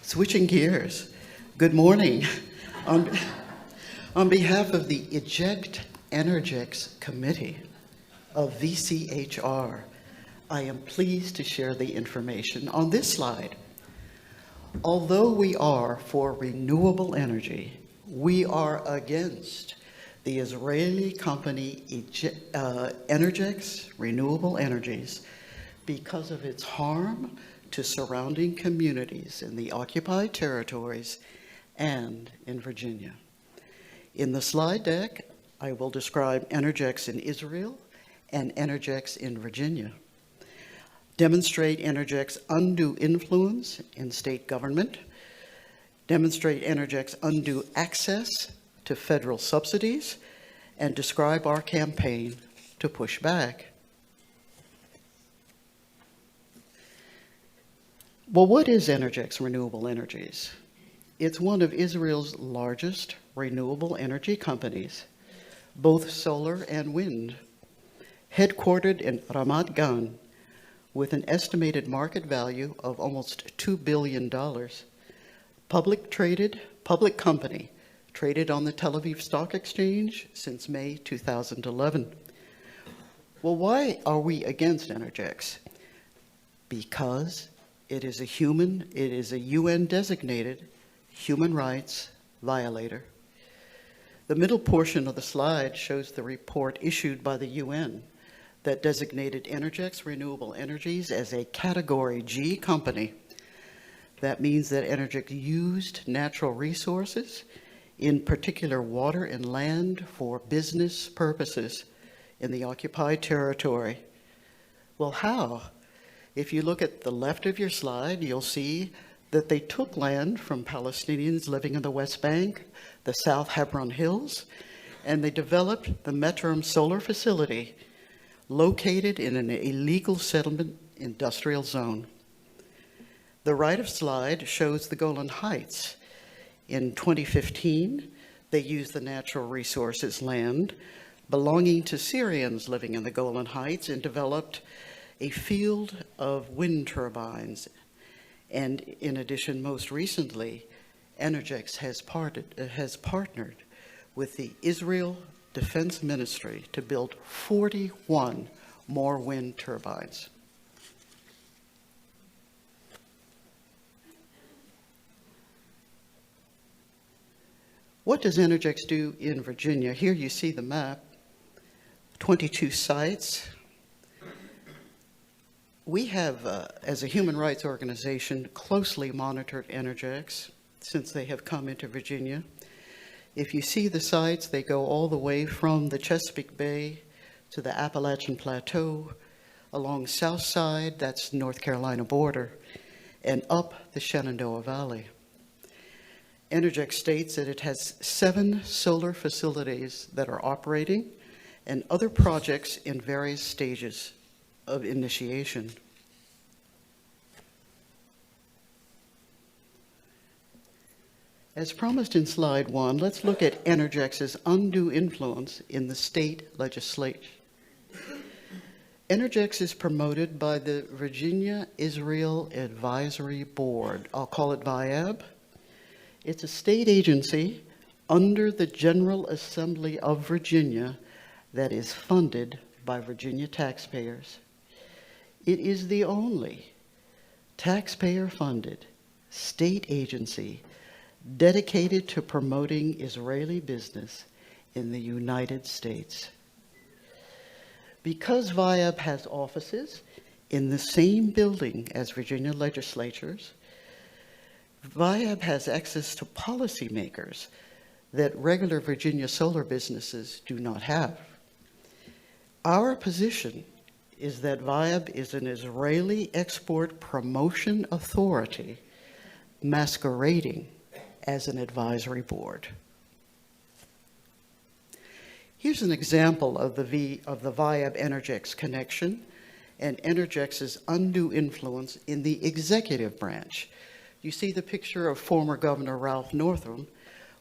Switching gears, good morning. On behalf of the Eject Energix Committee of VCHR, I am pleased to share the information on this slide. Although we are for renewable energy, we are against the Israeli company Energix Renewable Energies because of its harm to surrounding communities in the occupied territories and in Virginia. In the slide deck, I will describe Energix in Israel and Energix in Virginia, demonstrate Energix undue influence in state government, demonstrate Energix undue access to federal subsidies, and describe our campaign to push back. Well, what is Energix Renewable Energies? It's one of Israel's largest renewable energy companies, both solar and wind, headquartered in Ramat Gan, with an estimated market value of almost $2 billion. Public company, traded on the Tel Aviv Stock Exchange since May 2011. Well, why are we against Energix? Because it is a UN-designated human rights violator. The middle portion of the slide shows the report issued by the UN that designated Energix Renewable Energies as a Category G company. That means that Energix used natural resources, in particular water and land, for business purposes in the occupied territory. Well, how? If you look at the left of your slide, you'll see that they took land from Palestinians living in the West Bank, the South Hebron Hills, and they developed the Metrum solar facility located in an illegal settlement industrial zone. The right of slide shows the Golan Heights. In 2015, they used the natural resources land belonging to Syrians living in the Golan Heights and developed a field of wind turbines. And in addition, most recently, Energix has partnered with the Israel Defense Ministry to build 41 more wind turbines. What does Energix do in Virginia? Here you see the map, 22 sites. We have, as a human rights organization, closely monitored Energix since they have come into Virginia. If you see the sites, they go all the way from the Chesapeake Bay to the Appalachian Plateau, along South Side, that's North Carolina border, and up the Shenandoah Valley. Energix states that it has 7 solar facilities that are operating and other projects in various stages of initiation. As promised in slide 1, let's look at Energix's undue influence in the state legislature. Energix is promoted by the Virginia Israel Advisory Board. I'll call it VIAB. It's a state agency under the General Assembly of Virginia that is funded by Virginia taxpayers. It is the only taxpayer-funded state agency dedicated to promoting Israeli business in the United States. Because VIAB has offices in the same building as Virginia legislatures, VIAB has access to policymakers that regular Virginia solar businesses do not have. Our position is that VIAB is an Israeli export promotion authority masquerading as an advisory board. Here's an example of the VIAB Energix connection and Energix's undue influence in the executive branch. You see the picture of former Governor Ralph Northam.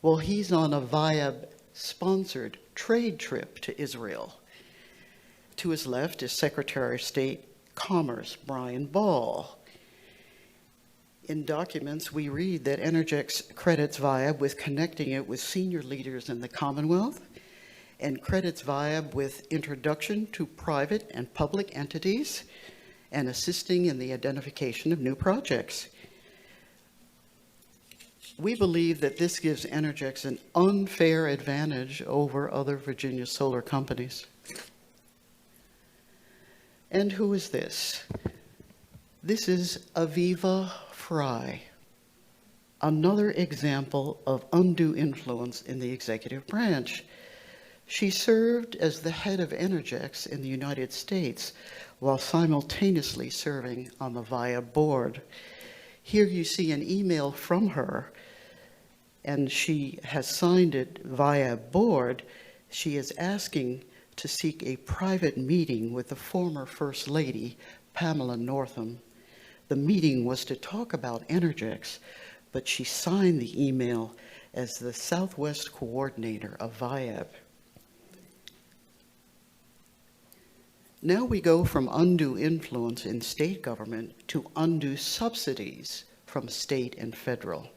Well, he's on a VIAB-sponsored trade trip to Israel. To his left is Secretary of State Commerce Brian Ball. In documents, we read that Energix credits VIAB with connecting it with senior leaders in the Commonwealth, and credits VIAB with introduction to private and public entities, and assisting in the identification of new projects. We believe that this gives Energix an unfair advantage over other Virginia solar companies. And who is this? This is Aviva Fry, another example of undue influence in the executive branch. She served as the head of Energix in the United States while simultaneously serving on the VIAB board. Here you see an email from her, and she has signed it VIAB board. She is asking to seek a private meeting with the former First Lady, Pamela Northam. The meeting was to talk about Energix, but she signed the email as the Southwest Coordinator of VIAB. Now we go from undue influence in state government to undue subsidies from state and federal.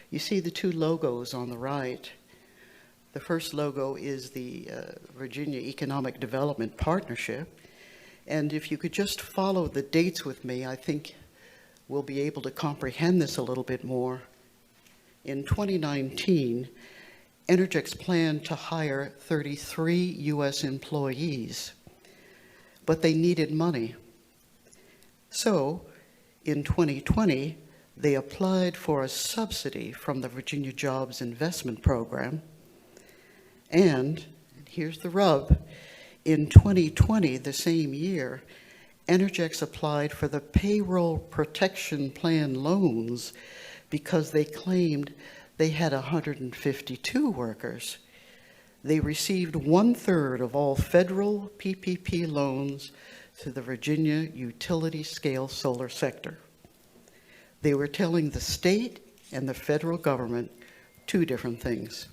You see the two logos on the right. The first logo is the Virginia Economic Development Partnership. And if you could just follow the dates with me, I think we'll be able to comprehend this a little bit more. In 2019, Energix planned to hire 33 U.S. employees, but they needed money. So in 2020, they applied for a subsidy from the Virginia Jobs Investment Program. And here's the rub. In 2020, the same year, Energix applied for the Payroll Protection Plan loans because they claimed they had 152 workers. They received 1/3 of all federal PPP loans to the Virginia utility-scale solar sector. They were telling the state and the federal government two different things.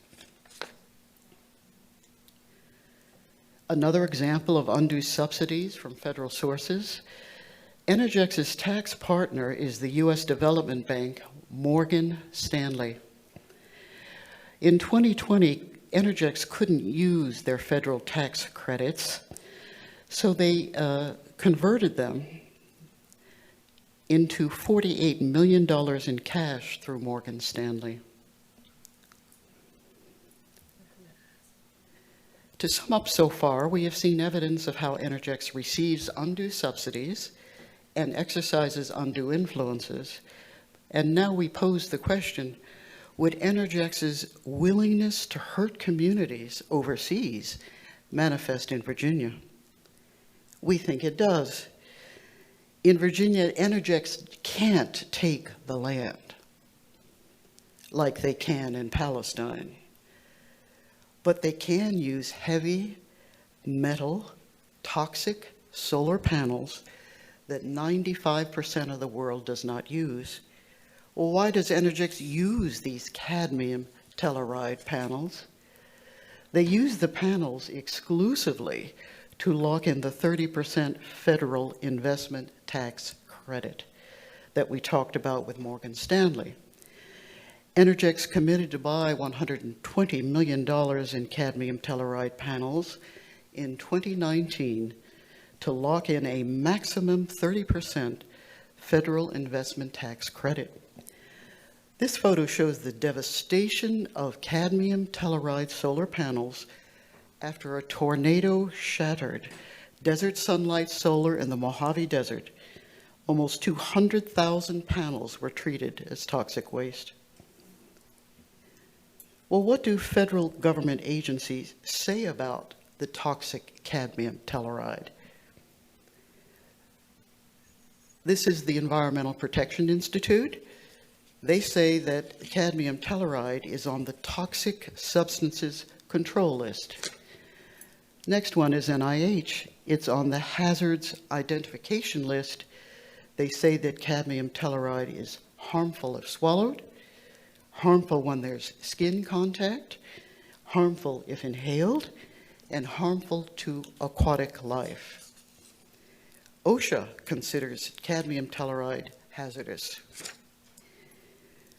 Another example of undue subsidies from federal sources, Energix's tax partner is the U.S. development bank, Morgan Stanley. In 2020, Energix couldn't use their federal tax credits, so they converted them into $48 million in cash through Morgan Stanley. To sum up so far, we have seen evidence of how Energix receives undue subsidies and exercises undue influences. And now we pose the question, would Energix's willingness to hurt communities overseas manifest in Virginia? We think it does. In Virginia, Energix can't take the land like they can in Palestine. But they can use heavy metal, toxic solar panels that 95% of the world does not use. Well, why does Energix use these cadmium-telluride panels? They use the panels exclusively to lock in the 30% federal investment tax credit that we talked about with Morgan Stanley. Energix committed to buy $120 million in cadmium-telluride panels in 2019 to lock in a maximum 30% federal investment tax credit. This photo shows the devastation of cadmium-telluride solar panels after a tornado shattered desert sunlight solar in the Mojave Desert. Almost 200,000 panels were treated as toxic waste. Well, what do federal government agencies say about the toxic cadmium-telluride? This is the Environmental Protection Institute. They say that cadmium-telluride is on the toxic substances control list. Next one is NIH. It's on the hazards identification list. They say that cadmium-telluride is harmful if swallowed, harmful when there's skin contact, harmful if inhaled, and harmful to aquatic life. OSHA considers cadmium-telluride hazardous.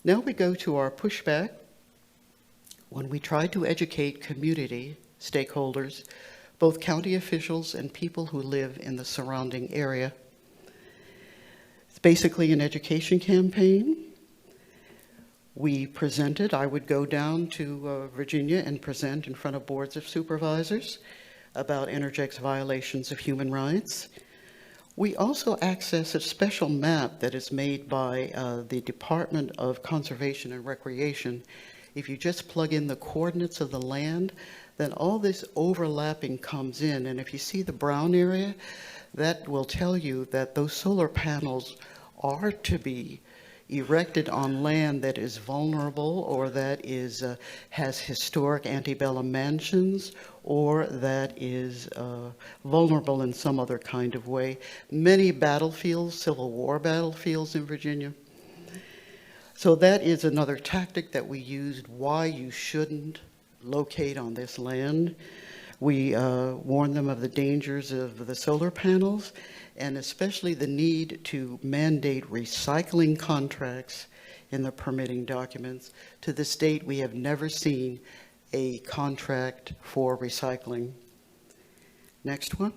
Now we go to our pushback. When we try to educate community stakeholders, both county officials and people who live in the surrounding area. It's basically an education campaign. We presented, I would go down to Virginia and present in front of boards of supervisors about Energix violations of human rights. We also access a special map that is made by the Department of Conservation and Recreation. If you just plug in the coordinates of the land, then all this overlapping comes in. And if you see the brown area, that will tell you that those solar panels are to be erected on land that is vulnerable, or that is has historic antebellum mansions, or that is vulnerable in some other kind of way. Many battlefields, Civil War battlefields in Virginia. So that is another tactic that we used, why you shouldn't locate on this land. We warn them of the dangers of the solar panels, and especially the need to mandate recycling contracts in the permitting documents. To this date, we have never seen a contract for recycling. Next one.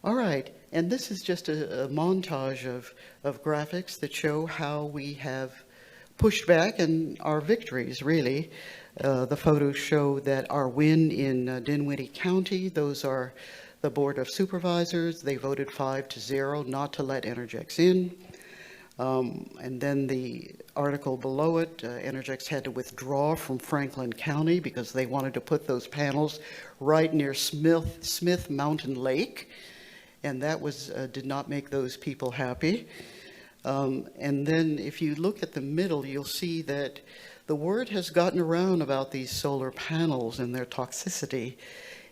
All right, and this is just a montage of graphics that show how we have pushed back and our victories, really. The photos show that our win in Dinwiddie County, those are the Board of Supervisors. They voted 5-0 not to let Energix in. And then the article below it, Energix had to withdraw from Franklin County because they wanted to put those panels right near Smith Mountain Lake. And that was did not make those people happy. And then if you look at the middle, you'll see that the word has gotten around about these solar panels and their toxicity.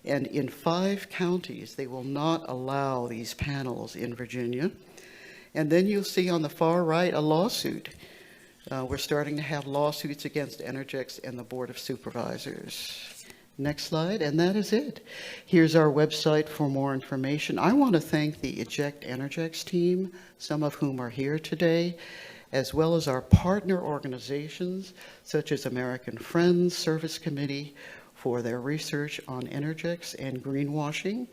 And in 5 counties, they will not allow these panels in Virginia. And then you'll see on the far right a lawsuit. We're starting to have lawsuits against Energix and the Board of Supervisors. Next slide, and that is it. Here's our website for more information. I want to thank the Eject Energix team, some of whom are here today, as well as our partner organizations, such as American Friends Service Committee, for their research on Energix and greenwashing.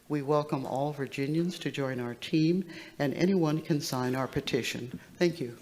We welcome all Virginians to join our team, and anyone can sign our petition. Thank you.